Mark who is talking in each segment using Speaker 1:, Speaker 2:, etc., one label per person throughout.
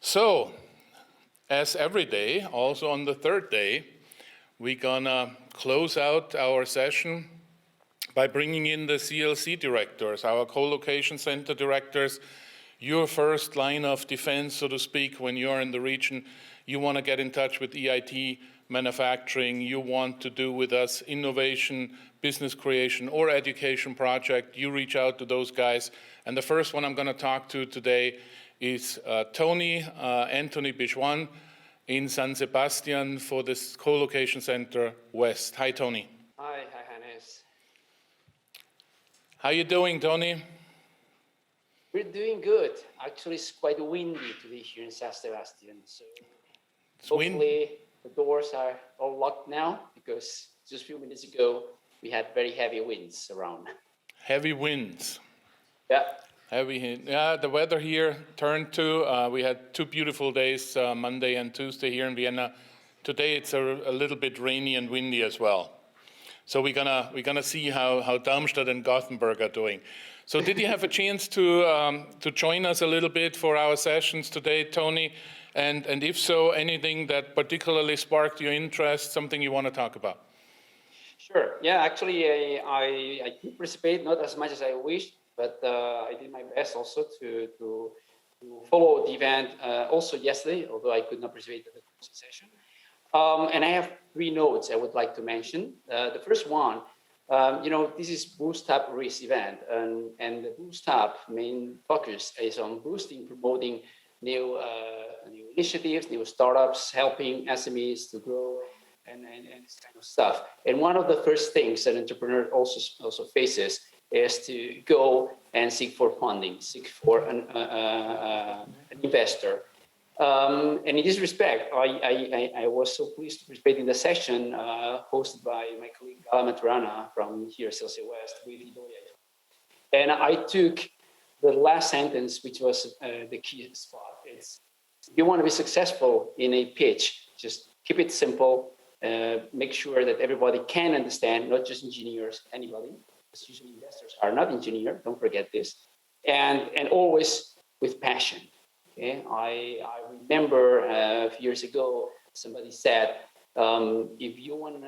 Speaker 1: So, as every day, also on the third day, we're gonna close out our session by bringing in the CLC directors, our co-location center directors, your first line of defense, so to speak, when you're in the region. You want to get in touch with EIT manufacturing, you want to do with us innovation, business creation, or education project, you reach out to those guys. And the first one I'm going to talk to today is Anthony Bichwan in San Sebastian for this co-location center West. Hi, Tony.
Speaker 2: Hi, Hannes.
Speaker 1: How you doing, Tony?
Speaker 2: We're doing good. Actually, it's quite windy today here in San Sebastian. So hopefully the doors are all locked now because just a few minutes ago we had very heavy winds around.
Speaker 1: Heavy winds.
Speaker 2: Yeah.
Speaker 1: Yeah, the weather here turned to. We had two beautiful days, Monday and Tuesday here in Vienna. Today it's a little bit rainy and windy as well. So we're gonna see how Darmstadt and Gothenburg are doing. So did you have a chance to join us a little bit for our sessions today, Tony? And if so, anything that particularly sparked your interest, something you want to talk about?
Speaker 2: Sure. Yeah, actually, I did participate, not as much as I wished, but I did my best also to follow the event also yesterday, although I could not participate in the session. And I have three notes I would like to mention. The first one, this is Boost Up Risk event, and the Boost Up main focus is on boosting, promoting new initiatives, new startups, helping SMEs to grow, and this kind of stuff. And one of the first things an entrepreneur also faces is to go and seek for funding, seek for an investor. And in this respect, I was so pleased to participate in the session hosted by my colleague Gala Maturana from here, CLC West, with Idoia. And I took the last sentence, which was the key spot. It's, if you want to be successful in a pitch, just keep it simple, make sure that everybody can understand, not just engineers, anybody, because usually investors are not engineers, don't forget this, and always with passion. Okay? I remember a few years ago, somebody said, if you want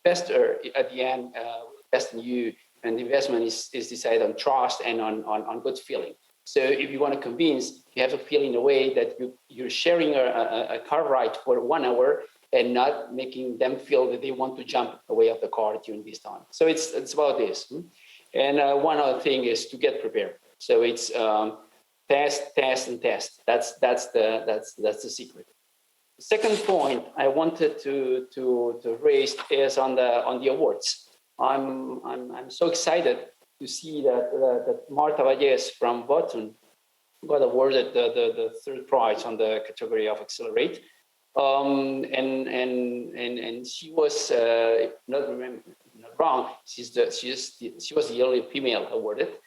Speaker 2: investor at the end will invest in you, and the investment is decided on trust and on good feeling. So if you want to convince, you have to feel in a way that you're sharing a car ride for 1 hour and not making them feel that they want to jump away of the car during this time. So it's about this. And one other thing is to get prepared. So it's test, and test. That's the secret. The second point I wanted to raise is on the awards. I'm so excited to see that Marta Valles from Botun got awarded the third prize on the category of Accelerate. And she was, if not wrong, she was the only female awarded.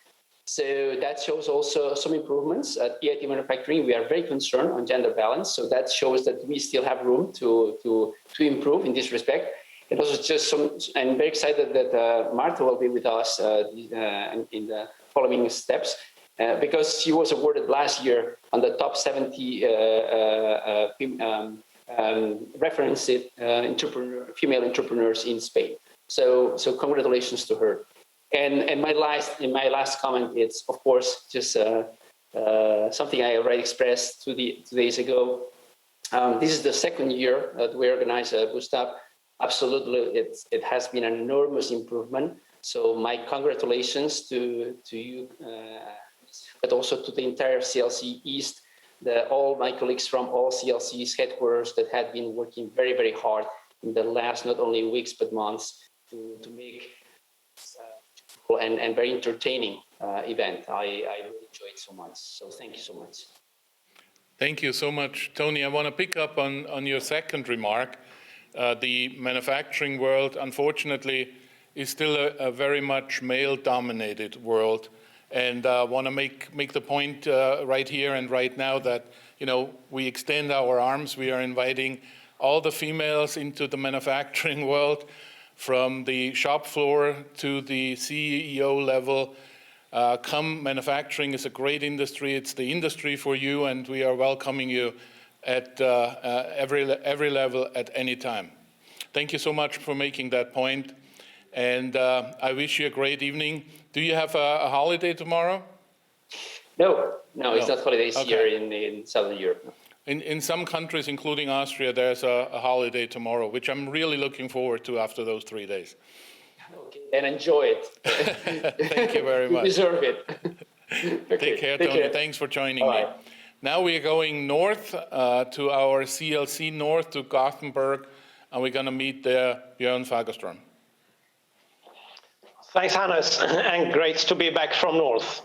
Speaker 2: So that shows also some improvements at EIT Manufacturing. We are very concerned on gender balance, so that shows that we still have room to improve in this respect. And also I'm very excited that Marta will be with us in the following steps, because she was awarded last year on the top 70 referenced female entrepreneurs in Spain. So congratulations to her. And my last comment is, of course, just something I already expressed 2 days ago. This is the second year that we organize a Boost Up. Absolutely, it has been an enormous improvement. So my congratulations to you, but also to the entire CLC East, all my colleagues from all CLC's headquarters that had been working very, very hard in the last not only weeks but months to make and very entertaining event. I really enjoyed it so much. So thank you so much.
Speaker 1: Thank you so much, Tony. I want to pick up on your second remark. The manufacturing world, unfortunately, is still a very much male-dominated world. And I want to make the point right here and right now that, we extend our arms. We are inviting all the females into the manufacturing world, from the shop floor to the CEO level. Come, manufacturing is a great industry. It's the industry for you, and we are welcoming you at every level at any time. Thank you so much for making that point, and I wish you a great evening. Do you have a holiday tomorrow?
Speaker 2: No, it's not holidays here
Speaker 1: Okay.
Speaker 2: in Southern Europe.
Speaker 1: In some countries, including Austria, there's a holiday tomorrow, which I'm really looking forward to after those 3 days.
Speaker 2: Okay, and enjoy it.
Speaker 1: Thank you very much.
Speaker 2: You deserve it. Okay,
Speaker 1: Take care, Tony. Thanks for joining me. Now we are going north to our CLC north to Gothenburg, and we're going to meet there Björn Fagerström.
Speaker 3: Thanks, Hannes, and great to be back from north.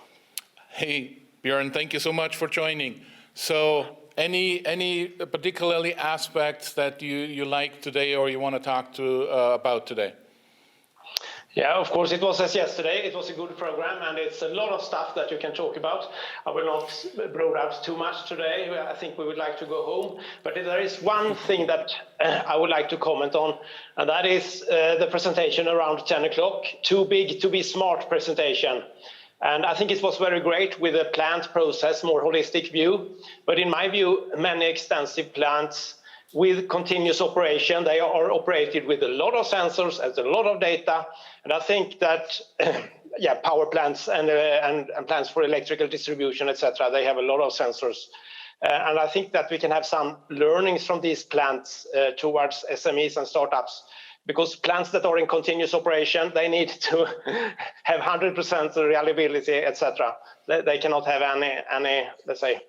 Speaker 1: Hey, Björn, thank you so much for joining. So any particularly aspects that you like today or you want to talk to about today?
Speaker 3: Yeah, of course, it was as yesterday. It was a good program, and it's a lot of stuff that you can talk about. I will not broad out too much today. I think we would like to go home. But there is one thing that I would like to comment on, and that is the presentation around 10 o'clock. Too big to be smart presentation. And I think it was very great with a plant process, more holistic view. But in my view, many extensive plants with continuous operation, they are operated with a lot of sensors and a lot of data. And I think that, power plants and plants for electrical distribution, etc., they have a lot of sensors. And I think that we can have some learnings from these plants towards SMEs and startups. Because plants that are in continuous operation, they need to have 100% reliability, etc. They cannot have any, let's say,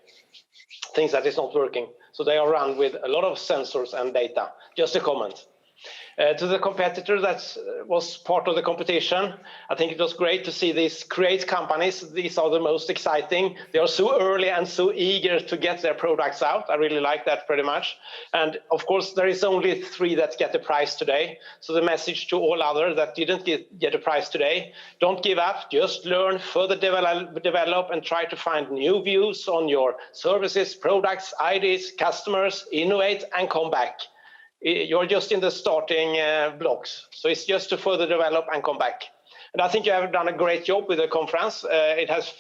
Speaker 3: things that is not working. So they are run with a lot of sensors and data. Just a comment. To the competitor that was part of the competition, I think it was great to see these great companies. These are the most exciting. They are so early and so eager to get their products out. I really like that pretty much. And of course, there is only 3 that get the prize today. So the message to all others that didn't get a prize today, don't give up, just learn, further develop and try to find new views on your services, products, ideas, customers, innovate and come back. You're just in the starting blocks. So it's just to further develop and come back. And I think you have done a great job with the conference. It has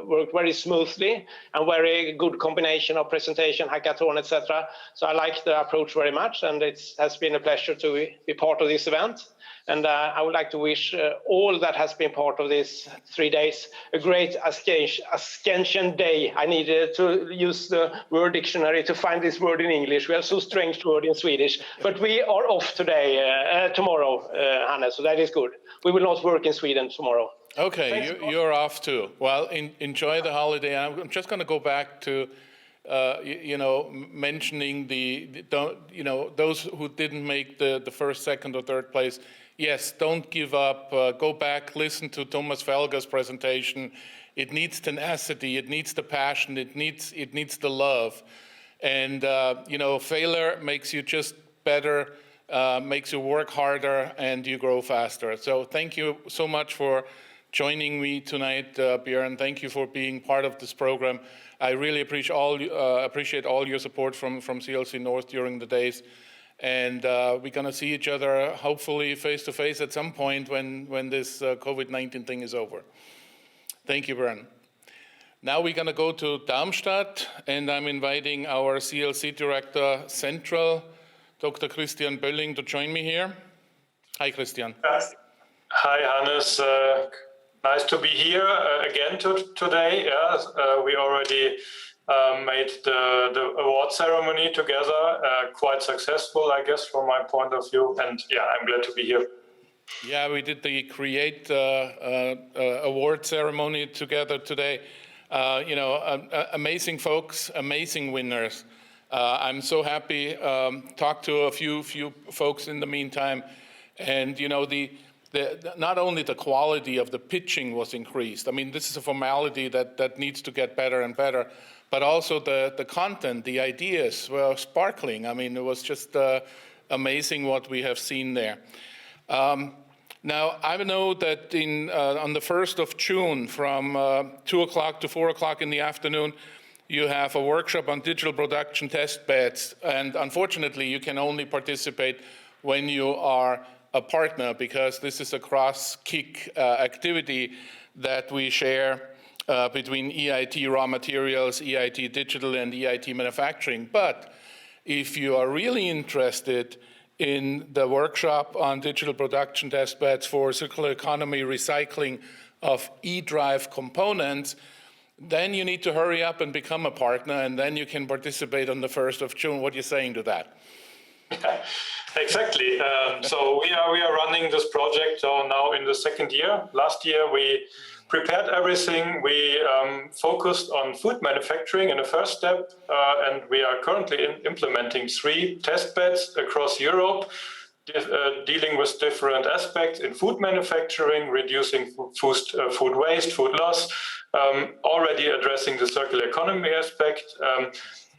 Speaker 3: worked very smoothly and very good combination of presentation, hackathon, etc. So I like the approach very much, and it has been a pleasure to be part of this event. And I would like to wish all that has been part of these 3 days a great Ascension Day. I needed to use the word dictionary to find this word in English. We have so strange word in Swedish. But we are off today, tomorrow, Hannes, so that is good. We will not work in Sweden tomorrow.
Speaker 1: Okay, you're off too. Well, enjoy the holiday. I'm just going to go back to, mentioning those who didn't make the first, second, or third place. Yes, don't give up. Go back, listen to Thomas Felger's presentation. It needs tenacity. It needs the passion. It needs the love. And failure makes you just better, makes you work harder, and you grow faster. So thank you so much for joining me tonight, Björn. Thank you for being part of this program. I really appreciate all your support from CLC North during the days. And we're going to see each other, hopefully, face-to-face at some point when this COVID-19 thing is over. Thank you, Björn. Now we're going to go to Darmstadt, and I'm inviting our CLC Director Central, Dr. Christian Bölling, to join me here. Hi, Christian.
Speaker 4: Hi, Hannes. Nice to be here again today. We already made the award ceremony together, quite successful, I guess, from my point of view. And I'm glad to be here.
Speaker 1: Yeah, we did the Create award ceremony together today. Amazing folks, amazing winners. I'm so happy. Talked to a few folks in the meantime, and not only the quality of the pitching was increased. I mean, this is a formality that needs to get better and better. But also the content, the ideas were sparkling. I mean, it was just amazing what we have seen there. Now, I know that on the 1st of June, from 2 o'clock to 4 o'clock in the afternoon, you have a workshop on digital production test beds. And unfortunately, you can only participate when you are a partner, because this is a cross-kick activity. that we share between EIT raw materials, EIT digital, and EIT manufacturing. But if you are really interested in the workshop on digital production testbeds for circular economy recycling of eDrive components, then you need to hurry up and become a partner, and then you can participate on the 1st of June. What are you saying to that?
Speaker 4: Exactly. So we are running this project now in the second year. Last year we prepared everything. We focused on food manufacturing in the first step, and we are currently implementing 3 test beds across Europe, dealing with different aspects in food manufacturing, reducing food waste, food loss, already addressing the circular economy aspect.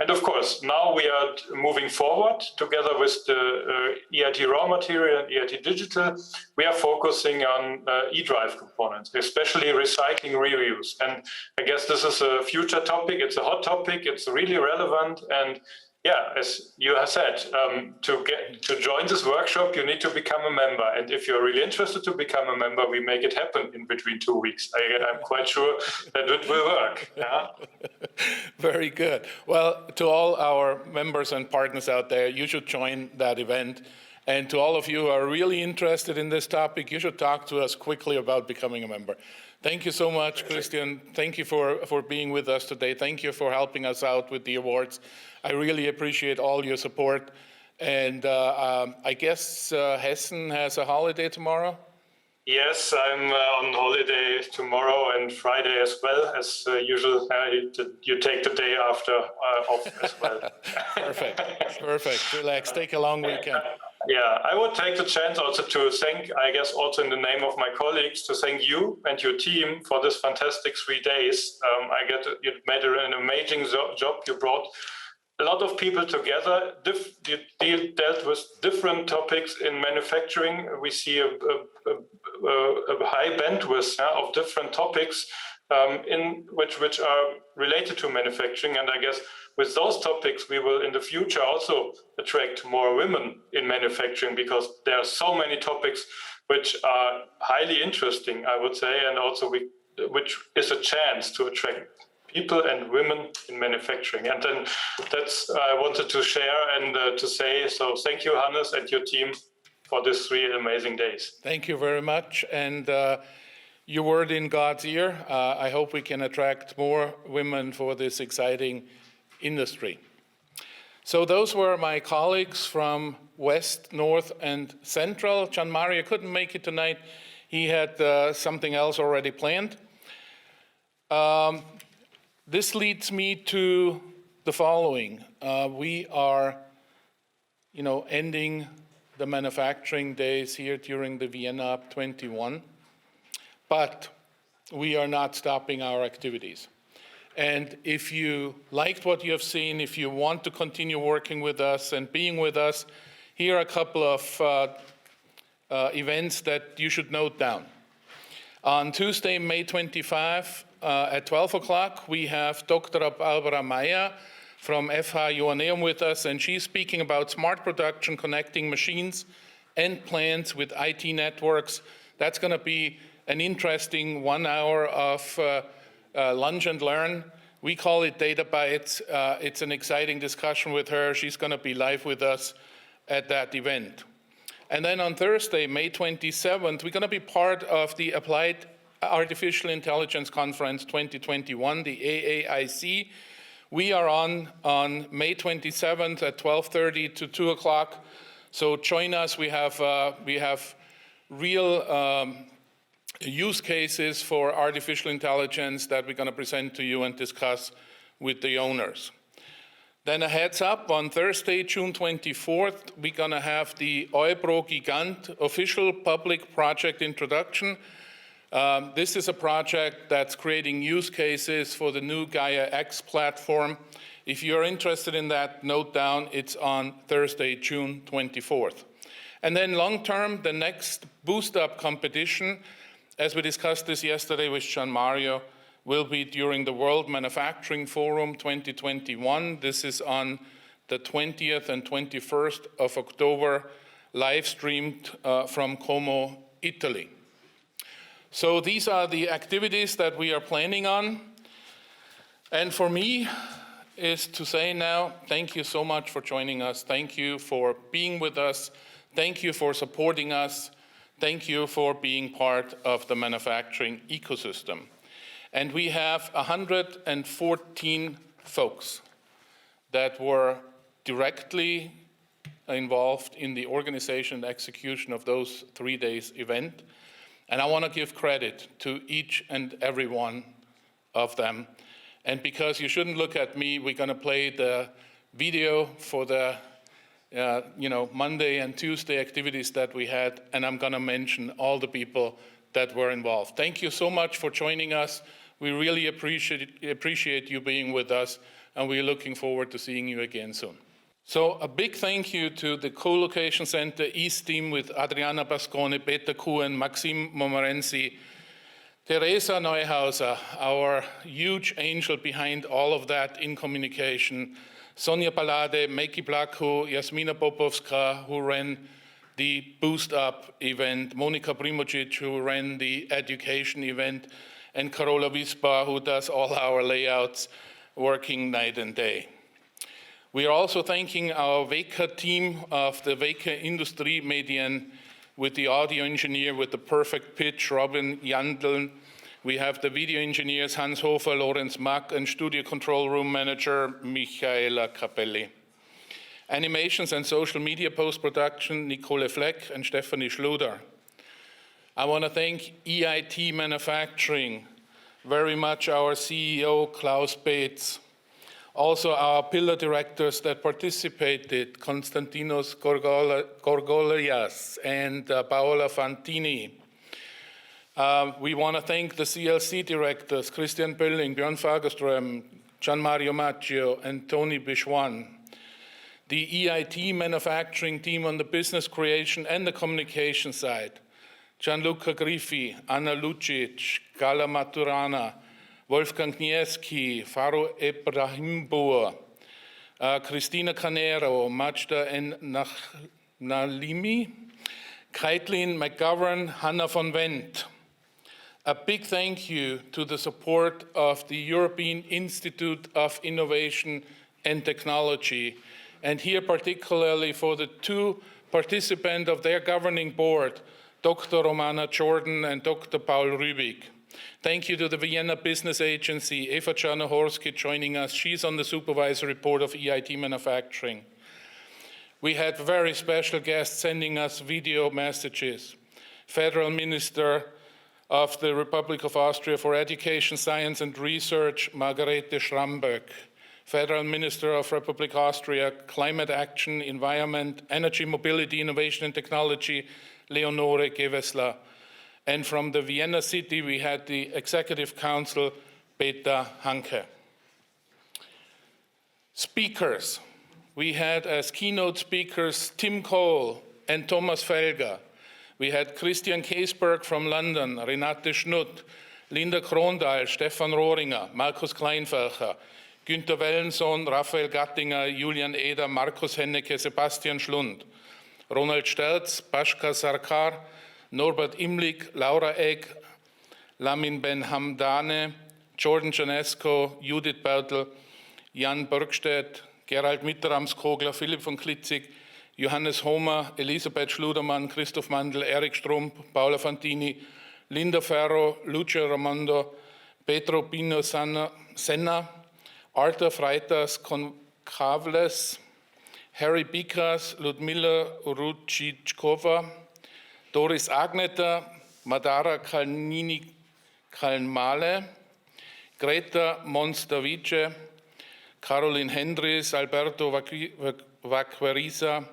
Speaker 4: And of course, now we are moving forward together with the EIT raw material and EIT digital. We are focusing on eDrive components, especially recycling reuse. And I guess this is a future topic. It's a hot topic. It's really relevant. And yeah, as you have said, to join this workshop, you need to become a member. And if you're really interested to become a member, we make it happen in between 2 weeks. I'm quite sure that it will work. Yeah?
Speaker 1: Very good. Well, to all our members and partners out there, you should join that event. And to all of you who are really interested in this topic, you should talk to us quickly about becoming a member. Thank you so much, Christian. Thank you for being with us today. Thank you for helping us out with the awards. I really appreciate all your support. And I guess Hessen has a holiday tomorrow?
Speaker 4: Yes, I'm on holiday tomorrow and Friday as well. As usual, you take the day after off as well.
Speaker 1: Perfect. Relax. Take a long weekend.
Speaker 4: Yeah, I would take the chance also to thank, I guess also in the name of my colleagues, to thank you and your team for this fantastic 3 days. You made an amazing job. You brought a lot of people together. You dealt with different topics in manufacturing. We see a high bandwidth of different topics in which are related to manufacturing. And I guess with those topics, we will in the future also attract more women in manufacturing, because there are so many topics which are highly interesting, I would say, and also which is a chance to attract people and women in manufacturing. And then that's I wanted to share and to say. So thank you, Hannes, and your team for these 3 amazing days.
Speaker 1: Thank you very much. And your word in God's ear. I hope we can attract more women for this exciting industry. So those were my colleagues from West, North, and Central. Gian Mario couldn't make it tonight. He had something else already planned. This leads me to the following. We are, ending the manufacturing days here during the Vienna 21, but we are not stopping our activities. And if you liked what you have seen, if you want to continue working with us and being with us, here are a couple of events that you should note down. On Tuesday, May 25, at 12 o'clock, we have Dr. Barbara Meyer from FH Joanneum with us, and she's speaking about smart production, connecting machines and plants with IT networks. That's going to be an interesting 1 hour of lunch and learn. We call it Data Bites. It's an exciting discussion with her. She's going to be live with us at that event. And then on Thursday, May 27th, we're going to be part of the Applied Artificial Intelligence Conference 2021, the AAIC. We are on May 27th at 12:30 to 2 o'clock. So join us. We have real use cases for artificial intelligence that we're going to present to you and discuss with the owners. Then a heads up, on Thursday, June 24th, we're going to have the Eubro Gigant official public project introduction. This is a project that's creating use cases for the new Gaia X platform. If you're interested in that, note down, it's on Thursday, June 24th. And then long-term, the next boost-up competition, as we discussed this yesterday with Gian Mario, will be during the World Manufacturing Forum 2021. This is on the 20th and 21st of October, live streamed from Como, Italy. So these are the activities that we are planning on. And for me is to say now, thank you so much for joining us. Thank you for being with us. Thank you for supporting us. Thank you for being part of the manufacturing ecosystem. And we have 114 folks that were directly involved in the organization and execution of those 3 days event. And I want to give credit to each and every one of them. And because you shouldn't look at me, we're going to play the video for the Monday and Tuesday activities that we had, and I'm going to mention all the people that were involved. Thank you so much for joining us. We really appreciate you being with us, and we're looking forward to seeing you again soon. So a big thank you to the Co-Location Center East team with Adriana Bascone, Peter Kuhn, Maxime Momorenzi, Teresa Neuhauser, our huge angel behind all of that in communication, Sonia Palade, Meki Blaku, Jasmina Popovska, who ran the Boost Up event, Monika Primojic, who ran the education event, and Carola Vispa, who does all our layouts, working night and day. We are also thanking our Veka team of the Veka Industrie Medien with the audio engineer with the perfect pitch, Robin Jandl. We have the video engineers, Hans Hofer, Lorenz Mack, and studio control room manager, Michaela Capelli. Animations and social media post-production, Nicole Fleck and Stephanie Schluder. I want to thank EIT Manufacturing, very much our CEO, Klaus Beetz. Also our pillar directors that participated, Konstantinos Gorgolias and Paola Fantini. We want to thank the CLC directors, Christian Bölling, Björn Fagerström, Gian Mario Macchio, and Tony Bichwan. The EIT manufacturing team on the business creation and the communication side, Gianluca Griffi, Anna Lucic, Gala Maturana, Wolfgang Kniewski, Faro Ebrahimbour, Christina Canero, Majda Nalimi, Kaitlin McGovern, Hannah von Wendt. A big thank you to the support of the European Institute of Innovation and Technology, and here particularly for the two participants of their governing board, Dr. Romana Jordan and Dr. Paul Rübig. Thank you to the Vienna Business Agency, Eva Czarnohorski joining us. She's on the supervisory board of EIT Manufacturing. We had very special guests sending us video messages. Federal Minister of the Republic of Austria for Education, Science and Research, Margarete Schramberg. Federal Minister of Republic Austria, Climate Action, Environment, Energy, Mobility, Innovation and Technology, Leonore Gewessler. And from the Vienna city, we had the Executive Council, Peter Hanke. Speakers. We had as keynote speakers Tim Cole and Thomas Felger. We had Christian Keesberg from London, Renate Schnutt, Linda Krondahl, Stefan Rohringer, Markus Kleinfelcher, Günter Wellensohn, Raphael Gattinger, Julian Eder, Markus Hennecke, Sebastian Schlund, Ronald Sterz, Bashka Sarkar, Norbert Imlik, Laura Egg, Lamin Ben Hamdane, Jordan Janesco, Judith Beutel, Jan Bergstedt, Gerald Mitterams-Kogler, Philipp von Klitzig, Johannes Homer, Elisabeth Schludermann, Christoph Mandl, Erik Strump, Paola Fantini, Linda Ferro, Lucia Ramondo, Pedro Pino Senna, Arthur Freitas Concables, Harry Bikas, Ludmila Uruchikova, Doris Agneter, Madara Kalnini-Kalmale, Greta Monstavice, Caroline Hendries, Alberto Vaqueriza,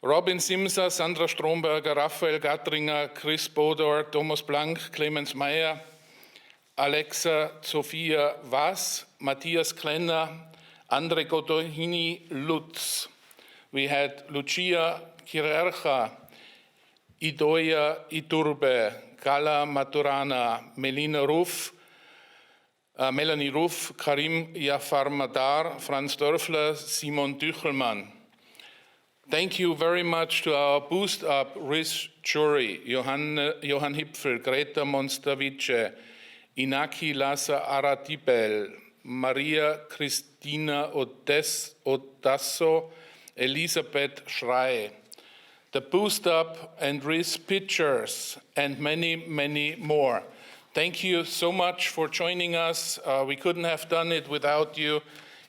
Speaker 1: Robin Simsa, Sandra Stromberger, Raphael Gattringer, Chris Bodor, Thomas Blank, Clemens Meyer, Alexa Sophia Vass, Matthias Klenner, Andre Godohini Lutz. We had Lucia Kirercha, Idoia Iturbe, Gala Maturana, Melanie Ruff, Karim Jafar Madar, Franz Dörfler, Simon Düchelmann. Thank you very much to our Boost Up RIS jury, Johann Hipfel, Greta Monstavice, Inaki Lasa Aratibel, Maria Cristina Odasso, Elisabeth Schrei. The Boost Up and RIS pictures, and many, many more. Thank you so much for joining us. We couldn't have done it without you.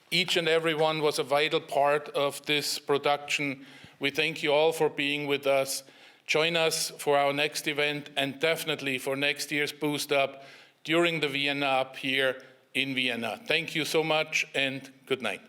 Speaker 1: Each and every one was a vital part of this production. We thank you all for being with us. Join us for our next event and definitely for next year's Boost Up during the Vienna Up here in Vienna. Thank you so much and good night.